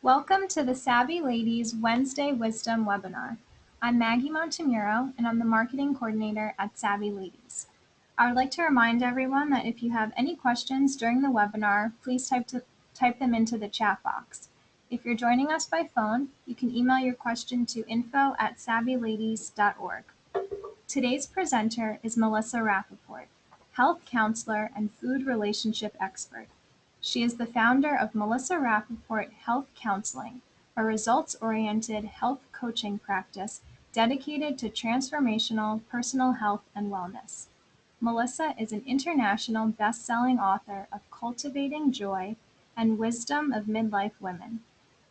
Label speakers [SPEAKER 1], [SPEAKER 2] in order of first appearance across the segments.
[SPEAKER 1] Welcome to the Savvy Ladies Wednesday Wisdom webinar. I'm Maggie Montemuro, and I'm the marketing coordinator at Savvy Ladies. I would like to remind everyone that if you have any questions during the webinar, please type them into the chat box. If you're joining us by phone, you can email your question to info@savvyladies.org. Today's presenter is Melissa Rapoport, health counselor and food relationship expert. She is the founder of Melissa Rapoport Health Counseling, a results-oriented health coaching practice dedicated to transformational personal health and wellness. Melissa is an international best-selling author of Cultivating Joy and Wisdom of Midlife Women.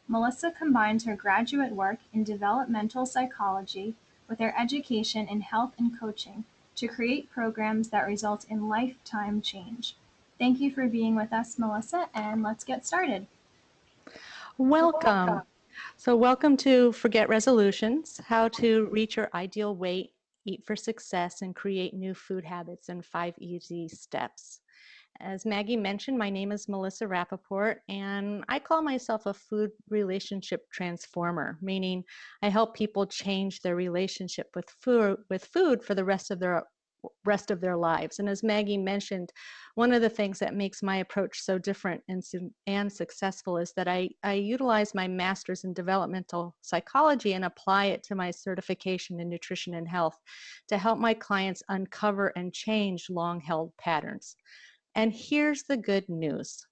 [SPEAKER 1] Melissa combines her graduate work in developmental psychology with her education in health and coaching to create programs that result in lifetime change. Thank you for being with us, Melissa, and let's get started.
[SPEAKER 2] Welcome. So welcome to Forget Resolutions, how to reach your ideal weight, eat for success, and create new food habits in 5 easy steps. As Maggie mentioned, my name is Melissa Rapoport, and I call myself a food relationship transformer, meaning I help people change their relationship with food for the rest of their lives. And as Maggie mentioned, one of the things that makes my approach so different and successful is that I utilize my master's in developmental psychology and apply it to my certification in nutrition and health to help my clients uncover and change long-held patterns. And here's the good news.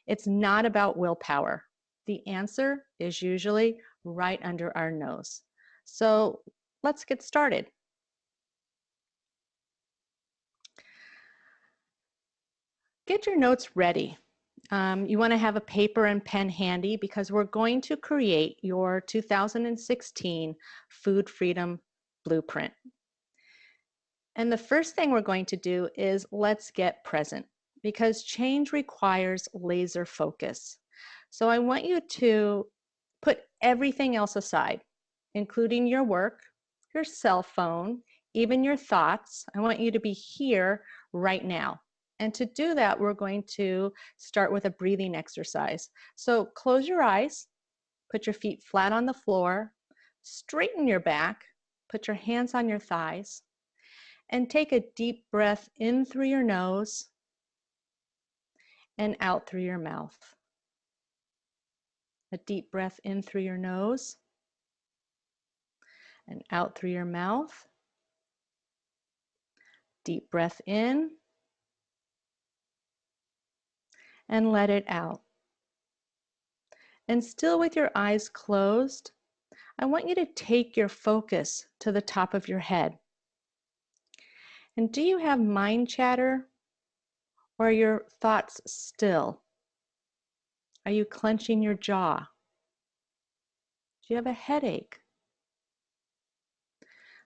[SPEAKER 2] It's not about willpower. The answer is usually right under our nose. So let's get started. Get your notes ready. You want to have a paper and pen handy because we're going to create your 2016 Food Freedom Blueprint. And the first thing we're going to do is let's get present because change requires laser focus. So I want you to put everything else aside, including your work, your cell phone, even your thoughts. I want you to be here right now. And to do that, we're going to start with a breathing exercise. So close your eyes, put your feet flat on the floor, straighten your back, put your hands on your thighs, and take a deep breath in through your nose and out through your mouth. A deep breath in through your nose and out through your mouth. Deep breath in and let it out. And still with your eyes closed, I want you to take your focus to the top of your head. And do you have mind chatter or are your thoughts still? Are you clenching your jaw? Do you have a headache?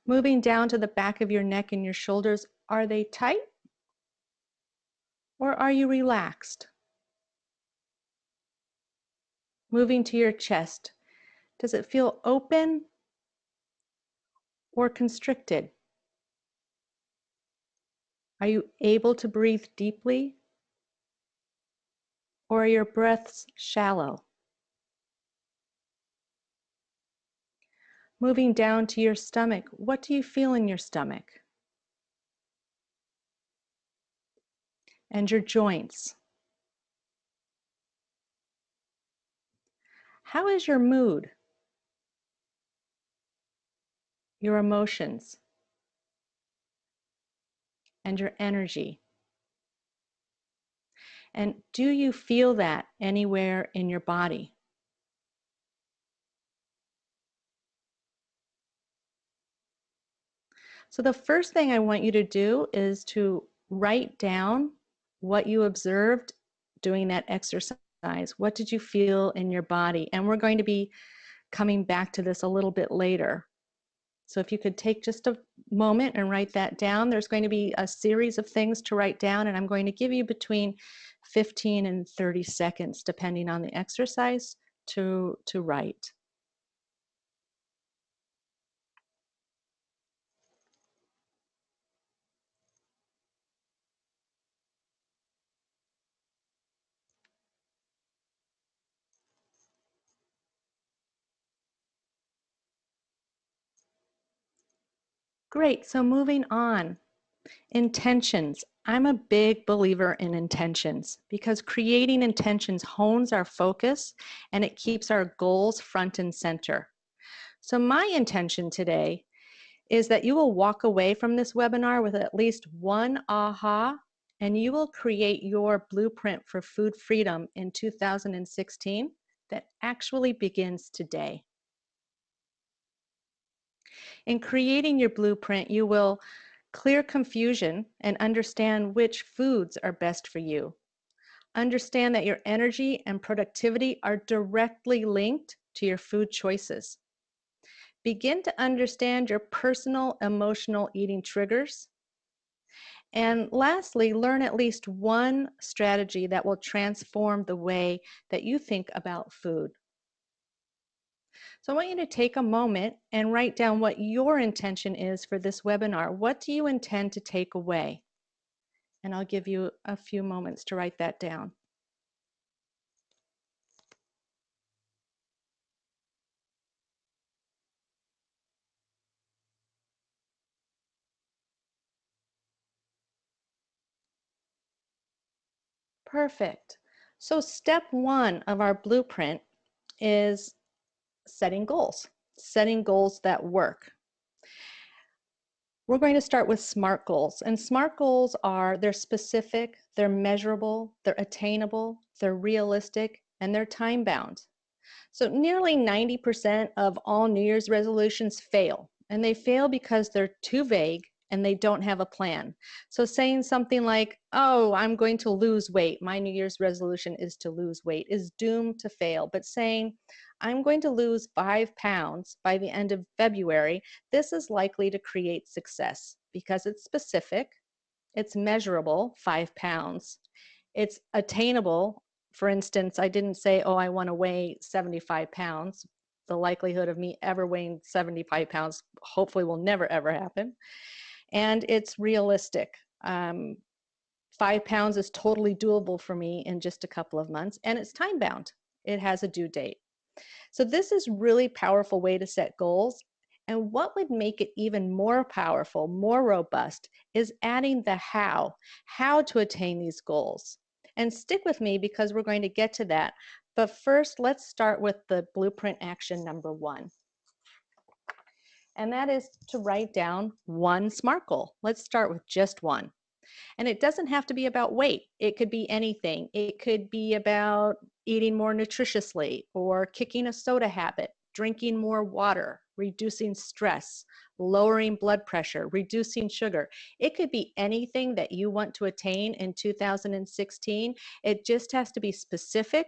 [SPEAKER 2] Moving down to the back of your neck and your shoulders, are they tight or are you relaxed? Moving to your chest, does it feel open or constricted? Are you able to breathe deeply or are your breaths shallow? Moving down to your stomach, what do you feel in your stomach? And your joints. How is your mood? Your emotions? And your energy? And do you feel that anywhere in your body? So the first thing I want you to do is to write down what you observed doing that exercise. What did you feel in your body? And we're going to be coming back to this a little bit later. So if you could take just a moment and write that down, there's going to be a series of things to write down, and I'm going to give you between 15 and 30 seconds, depending on the exercise, to write. Great, so moving on. Intentions. I'm a big believer in intentions because creating intentions hones our focus and it keeps our goals front and center. So my intention today is that you will walk away from this webinar with at least one aha, and you will create your blueprint for food freedom in 2016 that actually begins today. In creating your blueprint, you will clear confusion and understand which foods are best for you. Understand that your energy and productivity are directly linked to your food choices. Begin to understand your personal emotional eating triggers. And lastly, learn at least one strategy that will transform the way that you think about food. So I want you to take a moment and write down what your intention is for this webinar. What do you intend to take away? And I'll give you a few moments to write that down. Perfect. So step one of our blueprint is setting goals that work. We're going to start with SMART goals. And SMART goals they're specific, they're measurable, they're attainable, they're realistic, and they're time bound. So nearly 90% of all New Year's resolutions fail, and they fail because they're too vague and they don't have a plan. So saying something like, oh, I'm going to lose weight, my New Year's resolution is to lose weight, is doomed to fail. But saying, I'm going to lose 5 pounds by the end of February, this is likely to create success because it's specific, it's measurable, 5 pounds, it's attainable. For instance, I didn't say, oh, I want to weigh 75 pounds. The likelihood of me ever weighing 75 pounds hopefully will never, ever happen. And it's realistic. 5 pounds is totally doable for me in just a couple of months, and it's time bound. It has a due date. So this is really powerful way to set goals. And what would make it even more powerful, more robust, is adding the how to attain these goals. And stick with me because we're going to get to that. But first, let's start with the blueprint action number 1. And that is to write down one SMART goal. Let's start with just one. And it doesn't have to be about weight. It could be anything. It could be about eating more nutritiously or kicking a soda habit, drinking more water, reducing stress, lowering blood pressure, reducing sugar. It could be anything that you want to attain in 2016. It just has to be specific,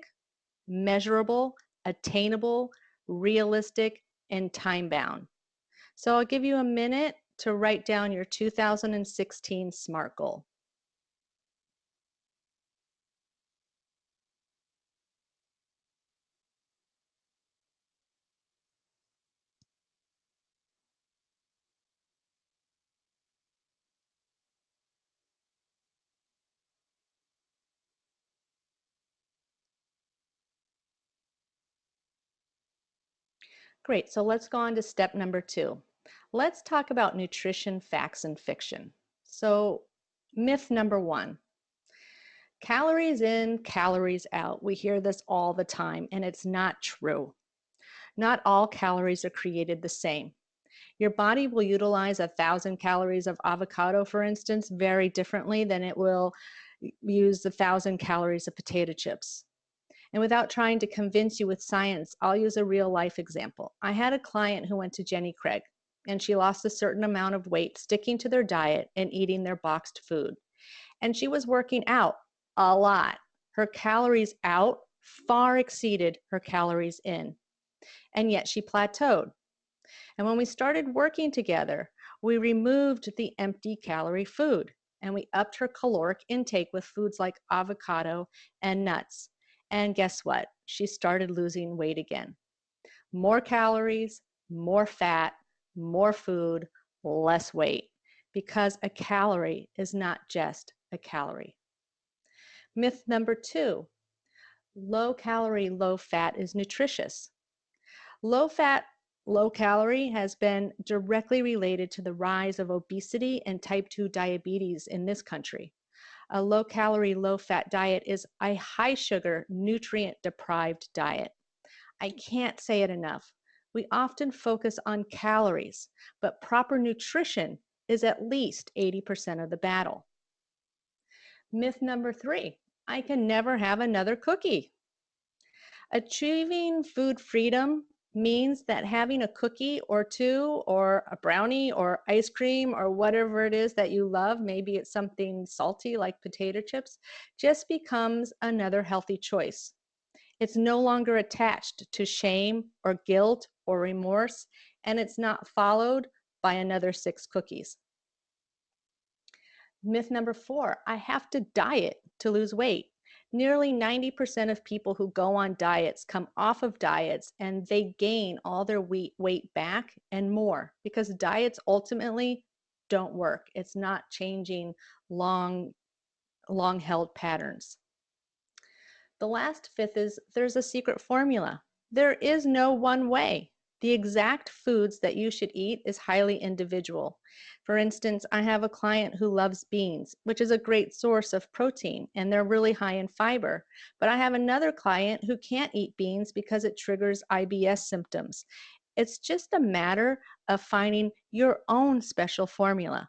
[SPEAKER 2] measurable, attainable, realistic, and time bound. So I'll give you a minute to write down your 2016 SMART goal. Great, so let's go on to step number 2. Let's talk about nutrition, facts, and fiction. So myth number 1, calories in, calories out. We hear this all the time, and it's not true. Not all calories are created the same. Your body will utilize 1,000 calories of avocado, for instance, very differently than it will use 1,000 calories of potato chips. And without trying to convince you with science, I'll use a real life example. I had a client who went to Jenny Craig, and she lost a certain amount of weight sticking to their diet and eating their boxed food. And she was working out a lot. Her calories out far exceeded her calories in. And yet she plateaued. And when we started working together, we removed the empty calorie food and we upped her caloric intake with foods like avocado and nuts. And guess what? She started losing weight again. More calories, more fat, more food, less weight, because a calorie is not just a calorie. Myth number 2, low calorie, low fat is nutritious. Low fat Low calorie has been directly related to the rise of obesity and type 2 diabetes in this country. A low calorie, low fat diet is a high sugar, nutrient deprived diet. I can't say it enough. We often focus on calories, but proper nutrition is at least 80% of the battle. Myth number 3, I can never have another cookie. Achieving food freedom means that having a cookie or two, or a brownie, or ice cream, or whatever it is that you love, maybe it's something salty like potato chips, just becomes another healthy choice. It's no longer attached to shame or guilt or remorse, and it's not followed by another 6 cookies. Myth number 4, I have to diet to lose weight. Nearly 90% of people who go on diets come off of diets and they gain all their weight back and more, because diets ultimately don't work. It's not changing long held patterns. The last fifth is there's a secret formula. There is no one way. The exact foods that you should eat is highly individual. For instance, I have a client who loves beans, which is a great source of protein, and they're really high in fiber. But I have another client who can't eat beans because it triggers IBS symptoms. It's just a matter of finding your own special formula.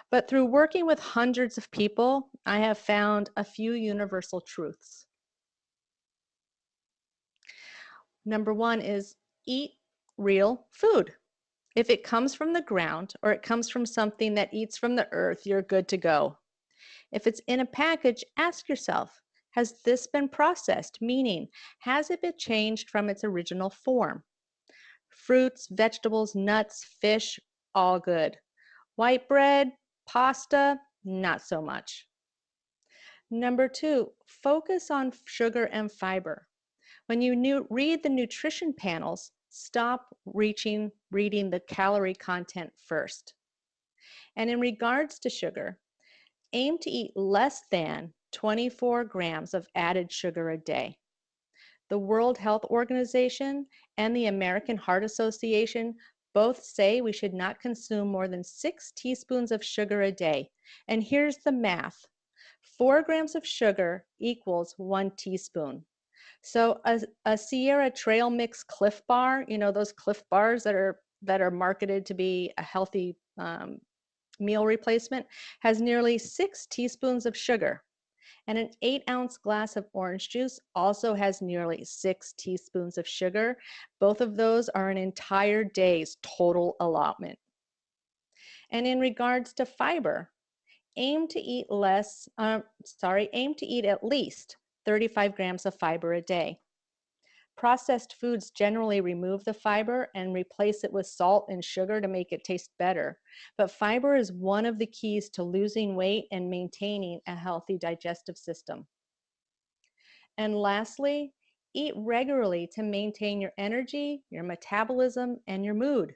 [SPEAKER 2] But through working with hundreds of people, I have found a few universal truths. Number 1 is eat real food. If it comes from the ground or it comes from something that eats from the earth, you're good to go. If it's in a package, ask yourself, has this been processed? Meaning, has it been changed from its original form? Fruits, vegetables, nuts, fish, all good. White bread, pasta, not so much. Number 2, focus on sugar and fiber. When you read the nutrition panels, stop reading the calorie content first. And in regards to sugar, aim to eat less than 24 grams of added sugar a day. The World Health Organization and the American Heart Association both say we should not consume more than 6 teaspoons of sugar a day. And here's the math. 4 grams of sugar equals 1 teaspoon. So a Sierra Trail Mix Cliff Bar, you know, those Cliff Bars that are marketed to be a healthy meal replacement, has nearly 6 teaspoons of sugar. And an 8-ounce glass of orange juice also has nearly 6 teaspoons of sugar. Both of those are an entire day's total allotment. And in regards to fiber, aim to eat at least 35 grams of fiber a day. Processed foods generally remove the fiber and replace it with salt and sugar to make it taste better. But fiber is one of the keys to losing weight and maintaining a healthy digestive system. And lastly, eat regularly to maintain your energy, your metabolism, and your mood.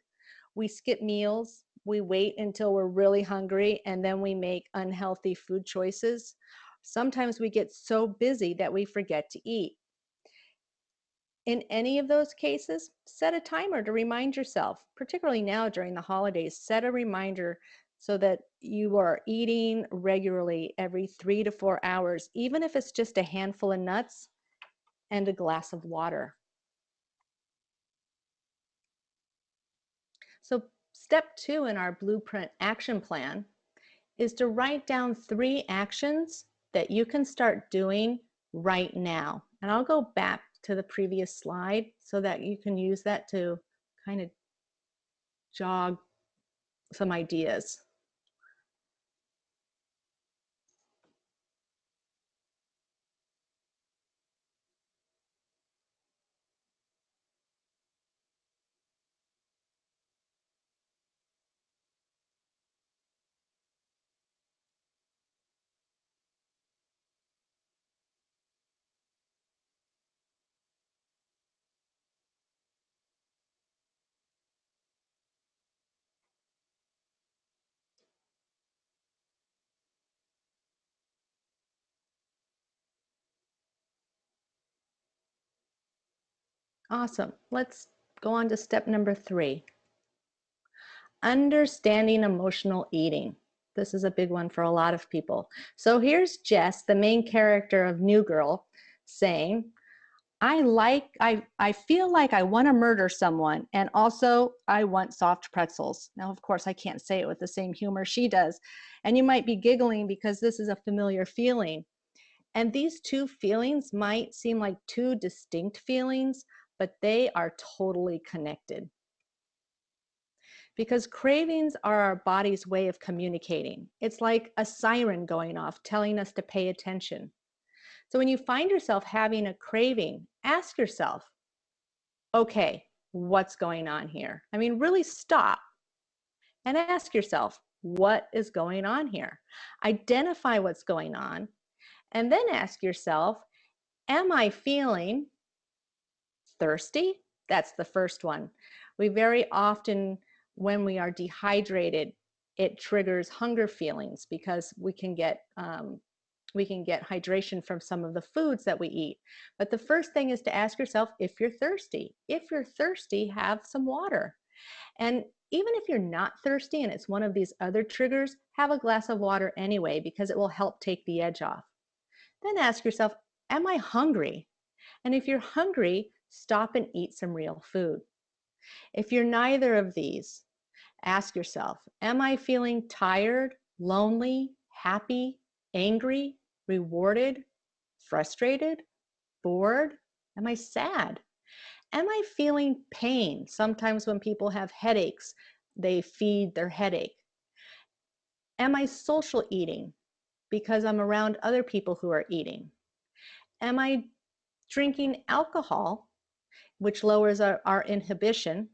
[SPEAKER 2] We skip meals, we wait until we're really hungry, and then we make unhealthy food choices. Sometimes we get so busy that we forget to eat. In any of those cases, set a timer to remind yourself, particularly now during the holidays, set a reminder so that you are eating regularly every 3 to 4 hours, even if it's just a handful of nuts and a glass of water. So step 2 in our blueprint action plan is to write down 3 actions that you can start doing right now. And I'll go back to the previous slide so that you can use that to kind of jog some ideas. Awesome. Let's go on to step number 3. Understanding emotional eating. This is a big one for a lot of people. So here's Jess, the main character of New Girl, saying, I feel like I want to murder someone, and also I want soft pretzels. Now, of course, I can't say it with the same humor she does. And you might be giggling because this is a familiar feeling. And these two feelings might seem like two distinct feelings, but they are totally connected. Because cravings are our body's way of communicating. It's like a siren going off telling us to pay attention. So when you find yourself having a craving, ask yourself, okay, what's going on here? I mean, really stop and ask yourself, what is going on here? Identify what's going on, and then ask yourself, am I feeling thirsty? That's the first one. We very often, when we are dehydrated, it triggers hunger feelings because we can get hydration from some of the foods that we eat. But the first thing is to ask yourself if you're thirsty. If you're thirsty, have some water. And even if you're not thirsty and it's one of these other triggers, have a glass of water anyway because it will help take the edge off. Then ask yourself, am I hungry? And if you're hungry, stop and eat some real food. If you're neither of these, ask yourself, am I feeling tired, lonely, happy, angry, rewarded, frustrated, bored? Am I sad? Am I feeling pain? Sometimes when people have headaches, they feed their headache. Am I social eating because I'm around other people who are eating? Am I drinking alcohol, which lowers our inhibition?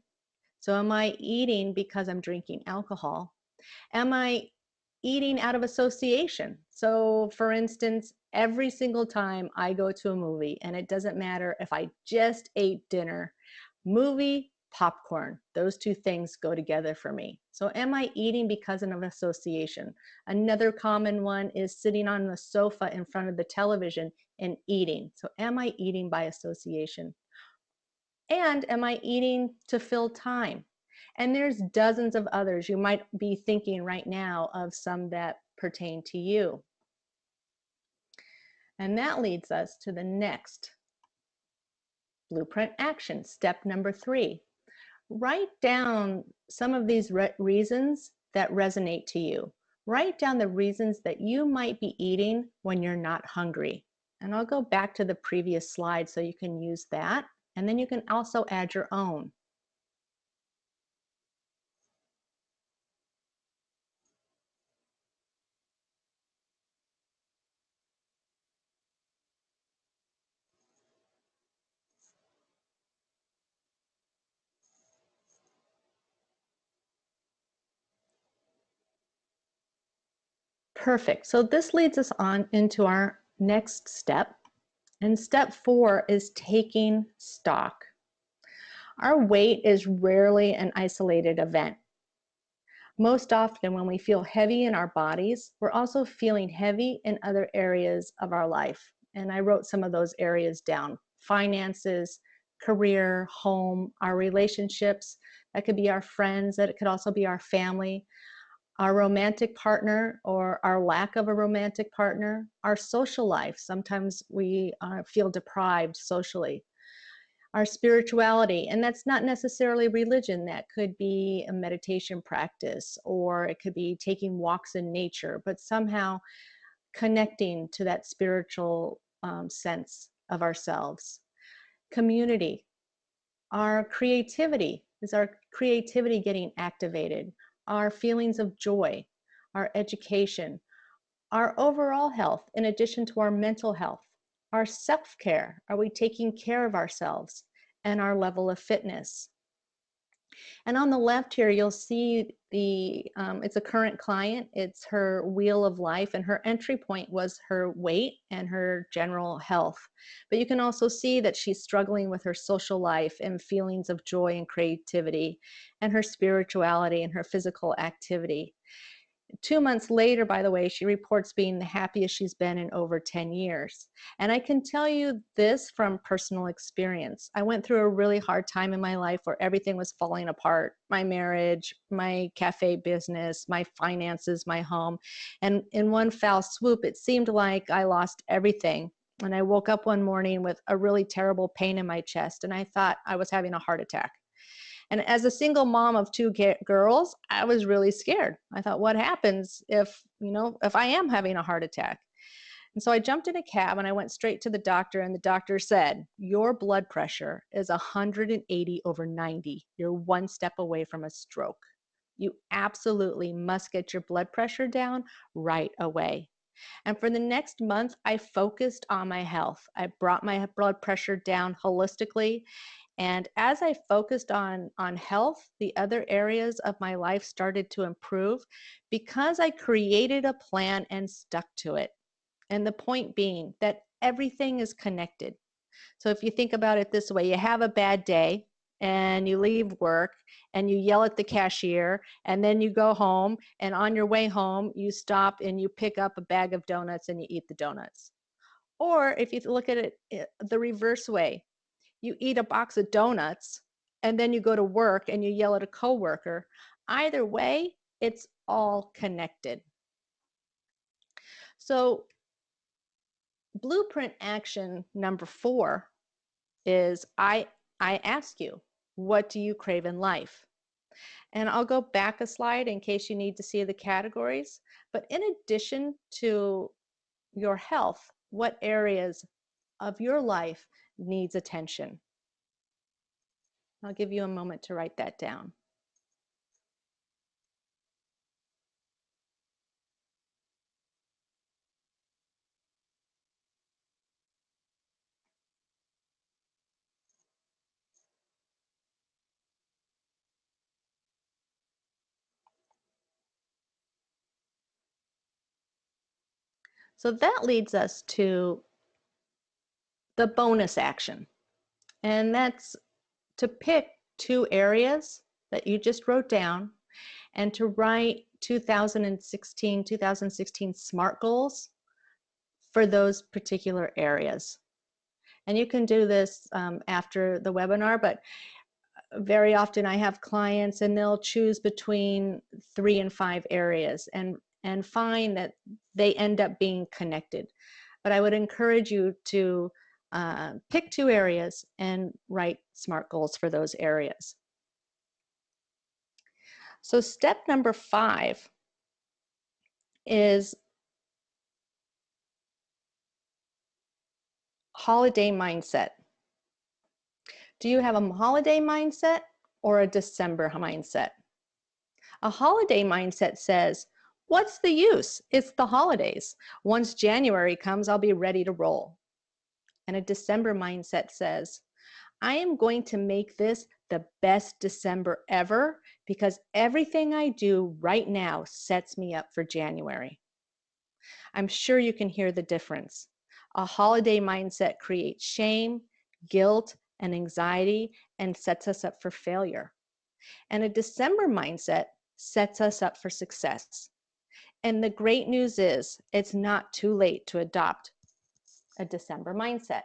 [SPEAKER 2] So am I eating because I'm drinking alcohol? Am I eating out of association? So for instance, every single time I go to a movie, and it doesn't matter if I just ate dinner, movie, popcorn, those two things go together for me. So am I eating because of association? Another common one is sitting on the sofa in front of the television and eating. So am I eating by association? And am I eating to fill time? And there's dozens of others. You might be thinking right now of some that pertain to you. And that leads us to the next blueprint action, step number 3. Write down some of these reasons that resonate to you. Write down the reasons that you might be eating when you're not hungry. And I'll go back to the previous slide so you can use that. And then you can also add your own. Perfect. So this leads us on into our next step. And step 4 is taking stock. Our weight is rarely an isolated event. Most often when we feel heavy in our bodies, we're also feeling heavy in other areas of our life. And I wrote some of those areas down: finances, career, home, our relationships. That could be our friends, that it could also be our family, our romantic partner or our lack of a romantic partner, our social life. Sometimes we feel deprived socially. Our spirituality, and that's not necessarily religion. That could be a meditation practice, or it could be taking walks in nature, but somehow connecting to that spiritual sense of ourselves. Community, our creativity. Is our creativity getting activated? Our feelings of joy, our education, our overall health, in addition to our mental health, our self-care. Are we taking care of ourselves? And our level of fitness. And on the left here, you'll see it's a current client. It's her wheel of life, and her entry point was her weight and her general health. But you can also see that she's struggling with her social life and feelings of joy and creativity, and her spirituality and her physical activity. 2 months later, by the way, she reports being the happiest she's been in over 10 years. And I can tell you this from personal experience. I went through a really hard time in my life where everything was falling apart: my marriage, my cafe business, my finances, my home. And in one foul swoop, it seemed like I lost everything. And I woke up one morning with a really terrible pain in my chest, and I thought I was having a heart attack. And as a single mom of two girls, I was really scared. I thought, what happens if I am having a heart attack? And so I jumped in a cab and I went straight to the doctor, and the doctor said, your blood pressure is 180/90. You're one step away from a stroke. You absolutely must get your blood pressure down right away. And for the next month, I focused on my health. I brought my blood pressure down holistically. And as I focused on health, the other areas of my life started to improve because I created a plan and stuck to it. And the point being that everything is connected. So if you think about it this way, you have a bad day and you leave work and you yell at the cashier, and then you go home, and on your way home, you stop and you pick up a bag of donuts and you eat the donuts. Or if you look at it the reverse way, you eat a box of donuts and then you go to work and you yell at a coworker. Either way, it's all connected. So blueprint action number 4 is I ask you, what do you crave in life? And I'll go back a slide in case you need to see the categories. But in addition to your health, what areas of your life needs attention? I'll give you a moment to write that down. So that leads us to the bonus action. And that's to pick 2 areas that you just wrote down and to write 2016 SMART goals for those particular areas. And you can do this after the webinar, but very often I have clients and they'll choose between 3 and 5 areas and find that they end up being connected. But I would encourage you to pick 2 areas and write SMART goals for those areas. So step number 5 is holiday mindset. Do you have a holiday mindset or a December mindset? A holiday mindset says, what's the use? It's the holidays. Once January comes, I'll be ready to roll. And a December mindset says, I am going to make this the best December ever because everything I do right now sets me up for January. I'm sure you can hear the difference. A holiday mindset creates shame, guilt, and anxiety and sets us up for failure. And a December mindset sets us up for success. And the great news is it's not too late to adopt a December mindset.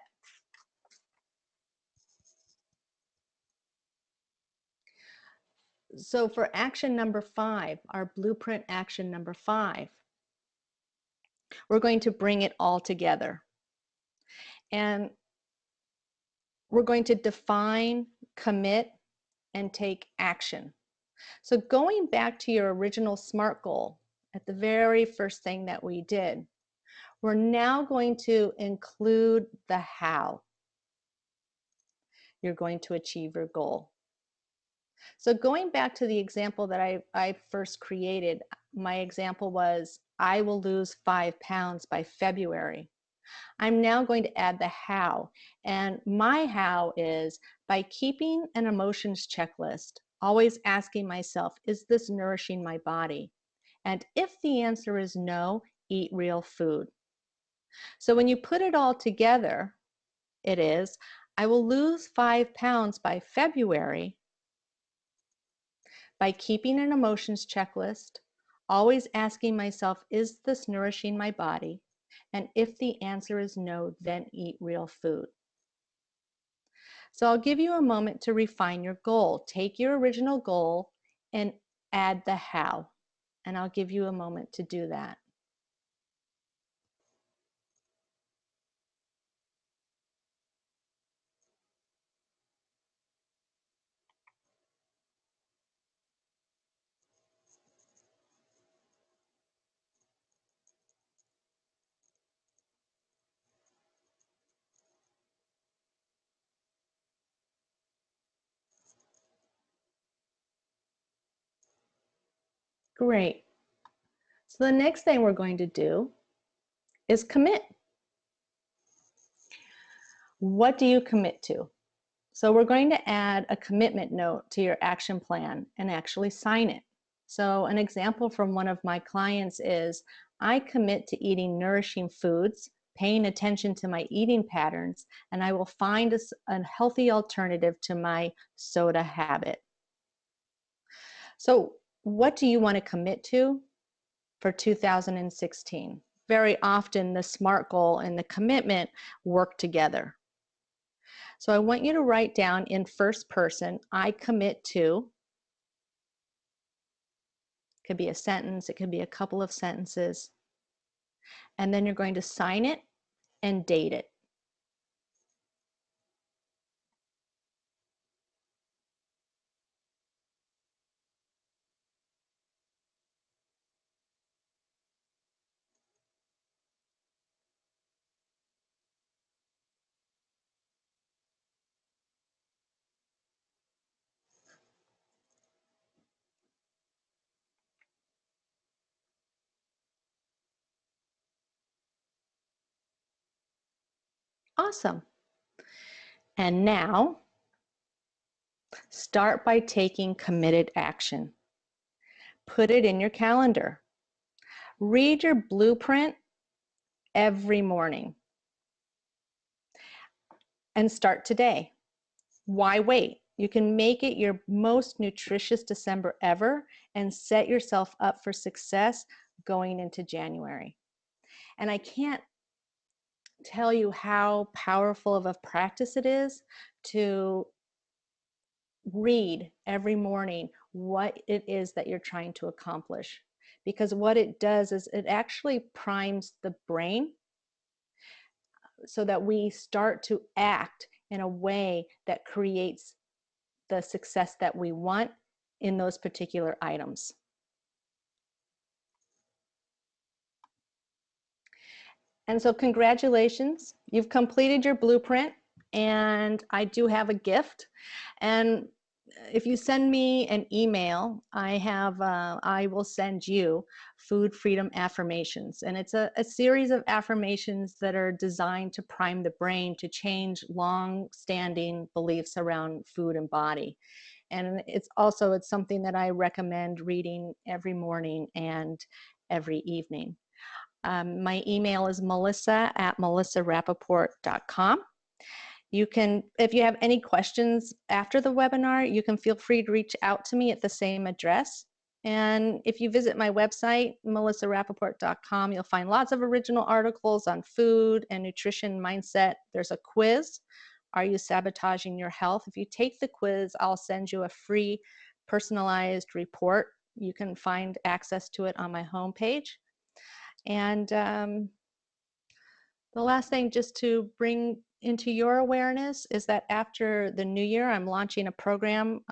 [SPEAKER 2] So for action number 5, our blueprint action number 5, we're going to bring it all together. And we're going to define, commit, and take action. So going back to your original SMART goal, at the very first thing that we did, we're now going to include the how you're going to achieve your goal. So going back to the example that I first created, my example was, I will lose 5 pounds by February. I'm now going to add the how. And my how is by keeping an emotions checklist, always asking myself, is this nourishing my body? And if the answer is no, eat real food. So when you put it all together, it is, I will lose 5 pounds by February by keeping an emotions checklist, always asking myself, is this nourishing my body? And if the answer is no, then eat real food. So I'll give you a moment to refine your goal. Take your original goal and add the how. And I'll give you a moment to do that. Great. So the next thing we're going to do is commit. What do you commit to? So we're going to add a commitment note to your action plan and actually sign it. So an example from one of my clients is, I commit to eating nourishing foods, paying attention to my eating patterns, and I will find a healthy alternative to my soda habit. So what do you want to commit to for 2016? Very often the SMART goal and the commitment work together. So I want you to write down in first person, I commit to. It could be a sentence, it could be a couple of sentences. And then you're going to sign it and date it. Awesome. And now, start by taking committed action. Put it in your calendar. Read your blueprint every morning. And start today. Why wait? You can make it your most nutritious December ever and set yourself up for success going into January. And I can't tell you how powerful of a practice it is to read every morning what it is that you're trying to accomplish. Because what it does is it actually primes the brain so that we start to act in a way that creates the success that we want in those particular items. And so congratulations, you've completed your blueprint, and I do have a gift. And if you send me an email, I will send you food freedom affirmations. And it's a series of affirmations that are designed to prime the brain to change long-standing beliefs around food and body. And it's something that I recommend reading every morning and every evening. My email is melissa@melissarapoport.com. You can, if you have any questions after the webinar, you can feel free to reach out to me at the same address. And if you visit my website, melissarapoport.com, you'll find lots of original articles on food and nutrition mindset. There's a quiz. Are you sabotaging your health? If you take the quiz, I'll send you a free personalized report. You can find access to it on my homepage. And the last thing just to bring into your awareness is that after the new year, I'm launching a program,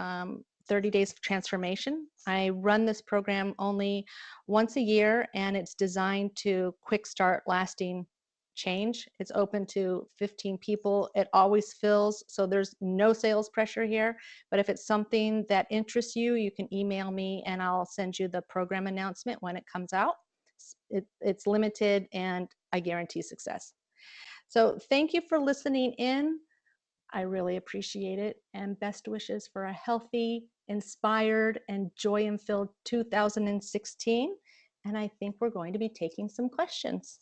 [SPEAKER 2] 30 Days of Transformation. I run this program only once a year, and it's designed to quick start lasting change. It's open to 15 people. It always fills, so there's no sales pressure here. But if it's something that interests you, you can email me and I'll send you the program announcement when it comes out. It's limited and I guarantee success. So thank you for listening in. I really appreciate it, and best wishes for a healthy, inspired, and joy-filled 2016. And I think we're going to be taking some questions.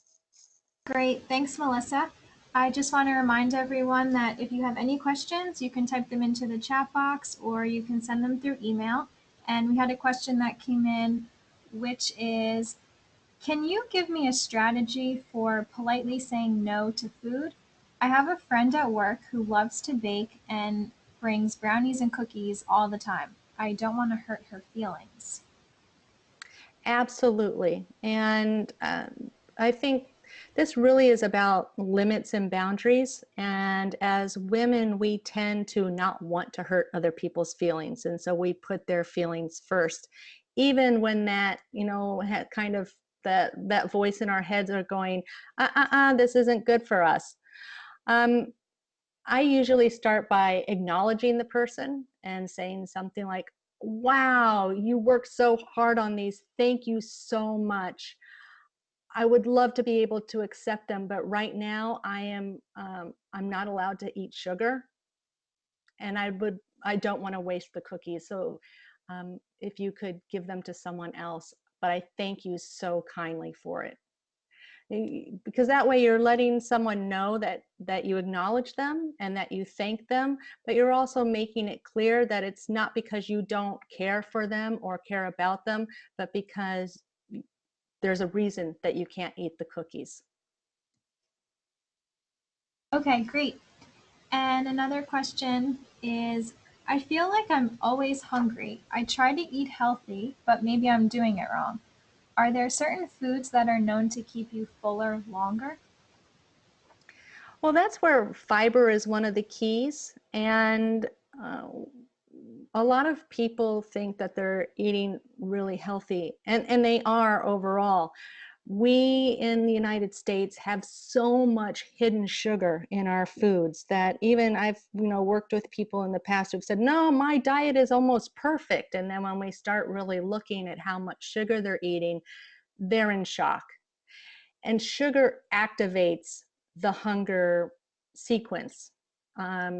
[SPEAKER 1] Great, thanks Melissa. I just want to remind everyone that if you have any questions, you can type them into the chat box or you can send them through email. And we had a question that came in, which is, can you give me a strategy for politely saying no to food? I have a friend at work who loves to bake and brings brownies and cookies all the time. I don't want to hurt her feelings.
[SPEAKER 2] Absolutely. And I think this really is about limits and boundaries. And as women, we tend to not want to hurt other people's feelings. And so we put their feelings first, even when that, kind of that voice in our heads are going, this isn't good for us. Um, I usually start by acknowledging the person and saying something like, wow, you worked so hard on these. Thank you so much. I would love to be able to accept them, but right now I'm not allowed to eat sugar, and I don't want to waste the cookies. So if you could give them to someone else, but I thank you so kindly for it. Because that way you're letting someone know that you acknowledge them and that you thank them, but you're also making it clear that it's not because you don't care for them or care about them, but because there's a reason that you can't eat the cookies.
[SPEAKER 1] Okay, great. And another question is, I feel like I'm always hungry. I try to eat healthy, but maybe I'm doing it wrong. Are there certain foods that are known to keep you fuller longer?
[SPEAKER 2] Well, that's where fiber is one of the keys. And uh, a lot of people think that they're eating really healthy, and they are overall. We in the United States have so much hidden sugar in our foods that even I've worked with people in the past who've said, no, my diet is almost perfect. And then when we start really looking at how much sugar they're eating, they're in shock. And sugar activates the hunger sequence,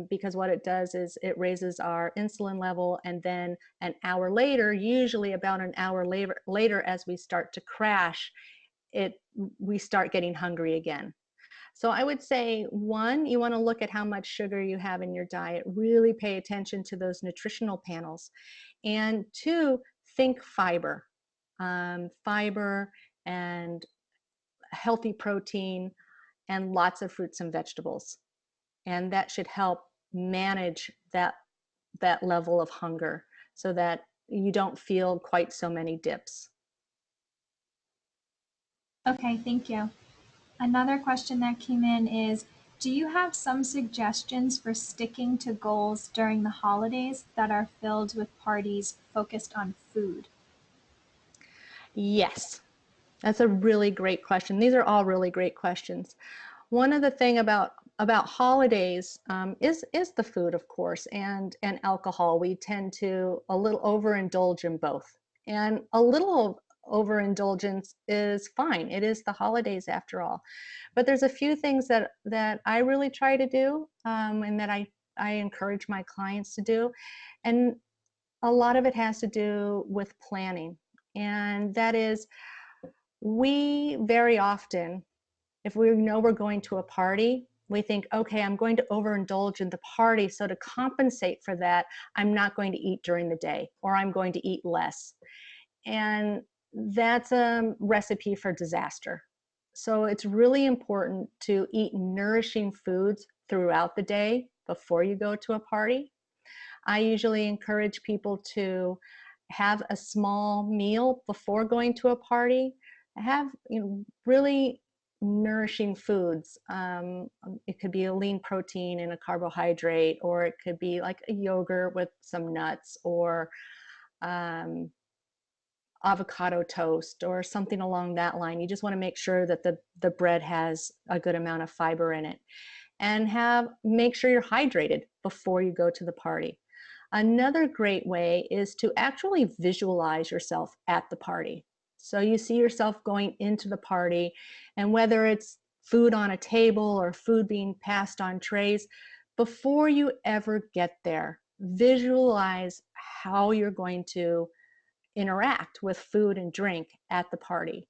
[SPEAKER 2] because what it does is it raises our insulin level, and then an hour later, usually about an hour later, as we start to crash, we start getting hungry again. So I would say, one, you want to look at how much sugar you have in your diet. Really pay attention to those nutritional panels. And two, think fiber. Fiber and healthy protein and lots of fruits and vegetables. And that should help manage that level of hunger so that you don't feel quite so many dips.
[SPEAKER 1] Okay, thank you. Another question that came in is, do you have some suggestions for sticking to goals during the holidays that are filled with parties focused on food?
[SPEAKER 2] Yes, that's a really great question. These are all really great questions. One of the thing about holidays is the food, of course, and alcohol. We tend to a little overindulge in both, and a little overindulgence is fine. It is the holidays after all. But there's a few things that I really try to do, and that I encourage my clients to do, and a lot of it has to do with planning, and that is, we very often, if we know we're going to a party, we think, okay, I'm going to overindulge in the party. So to compensate for that, I'm not going to eat during the day, or I'm going to eat less. And that's a recipe for disaster. So it's really important to eat nourishing foods throughout the day before you go to a party. I usually encourage people to have a small meal before going to a party. Have really nourishing foods. It could be a lean protein and a carbohydrate, or it could be like a yogurt with some nuts, or um, avocado toast, or something along that line. You just want to make sure that the bread has a good amount of fiber in it, and make sure you're hydrated before you go to the party. Another great way is to actually visualize yourself at the party. So you see yourself going into the party, and whether it's food on a table or food being passed on trays, before you ever get there, visualize how you're going to interact with food and drink at the party.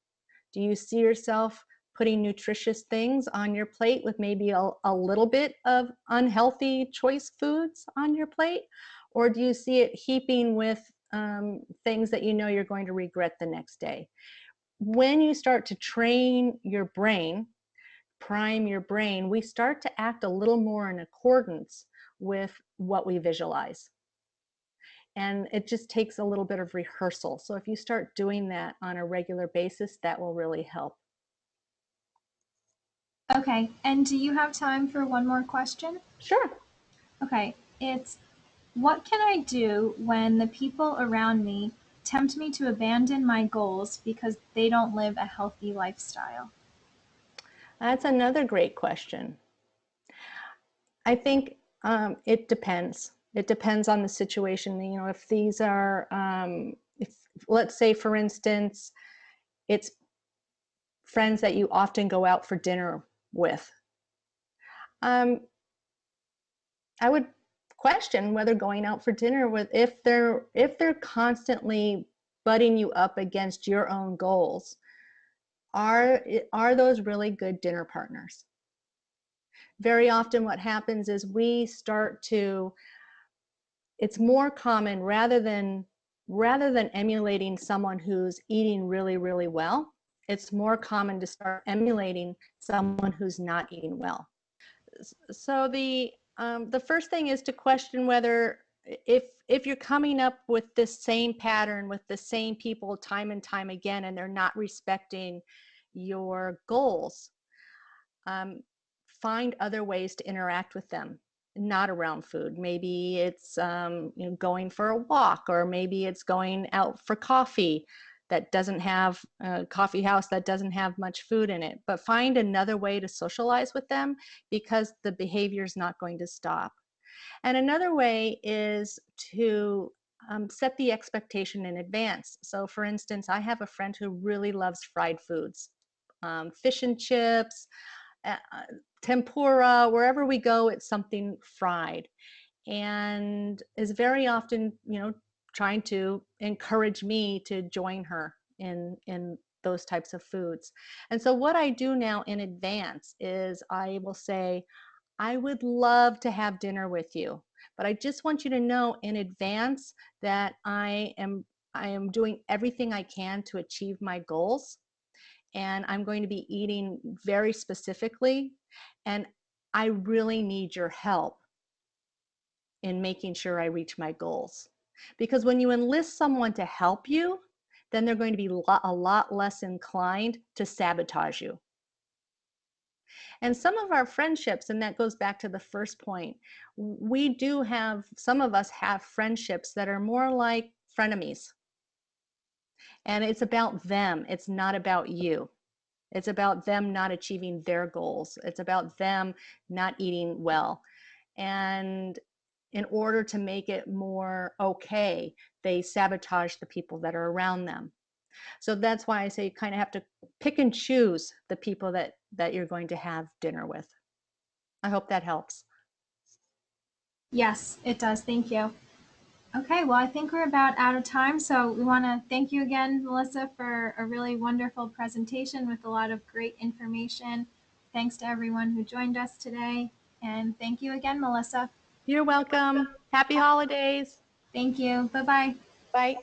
[SPEAKER 2] Do you see yourself putting nutritious things on your plate with maybe a little bit of unhealthy choice foods on your plate? Or do you see it heaping with things that you know you're going to regret the next day. When you start to train your brain, prime your brain, we start to act a little more in accordance with what we visualize. And it just takes a little bit of rehearsal. So if you start doing that on a regular basis, that will really help.
[SPEAKER 1] Okay, and do you have time for one more question?
[SPEAKER 2] Sure.
[SPEAKER 1] Okay, it's what can I do when the people around me tempt me to abandon my goals because they don't live a healthy lifestyle?
[SPEAKER 2] That's another great question. I think it depends. It depends on the situation. You know, if these are, if let's say, for instance, it's friends that you often go out for dinner with. I would question whether going out for dinner with if they're constantly butting you up against your own goals. Are those really good dinner partners? Very often what happens is we start to, it's more common rather than emulating someone who's eating really, really well, it's more common to start emulating someone who's not eating well. So the first thing is to question whether if you're coming up with this same pattern with the same people time and time again and they're not respecting your goals, find other ways to interact with them, not around food. Maybe it's going for a walk, or maybe it's going out for coffee that doesn't have a coffee house that doesn't have much food in it. But find another way to socialize with them, because the behavior is not going to stop. And another way is to set the expectation in advance. So, for instance, I have a friend who really loves fried foods, fish and chips, uh, tempura. Wherever we go, it's something fried, and is very often, trying to encourage me to join her in those types of foods. And so what I do now in advance is I will say, I would love to have dinner with you, but I just want you to know in advance that I am doing everything I can to achieve my goals, and I'm going to be eating very specifically, and I really need your help in making sure I reach my goals. Because when you enlist someone to help you, then they're going to be a lot less inclined to sabotage you. And some of our friendships, and that goes back to the first point, we do have, some of us have friendships that are more like frenemies. And it's about them, it's not about you. It's about them not achieving their goals. It's about them not eating well. And in order to make it more okay, they sabotage the people that are around them. So that's why I say you kind of have to pick and choose the people that you're going to have dinner with. I hope that helps.
[SPEAKER 1] Yes, it does. Thank you. Okay, well, I think we're about out of time, so we want to thank you again, Melissa, for a really wonderful presentation with a lot of great information. Thanks to everyone who joined us today, and thank you again, Melissa.
[SPEAKER 2] You're welcome. Happy holidays.
[SPEAKER 1] Thank you. Bye bye.
[SPEAKER 2] Bye.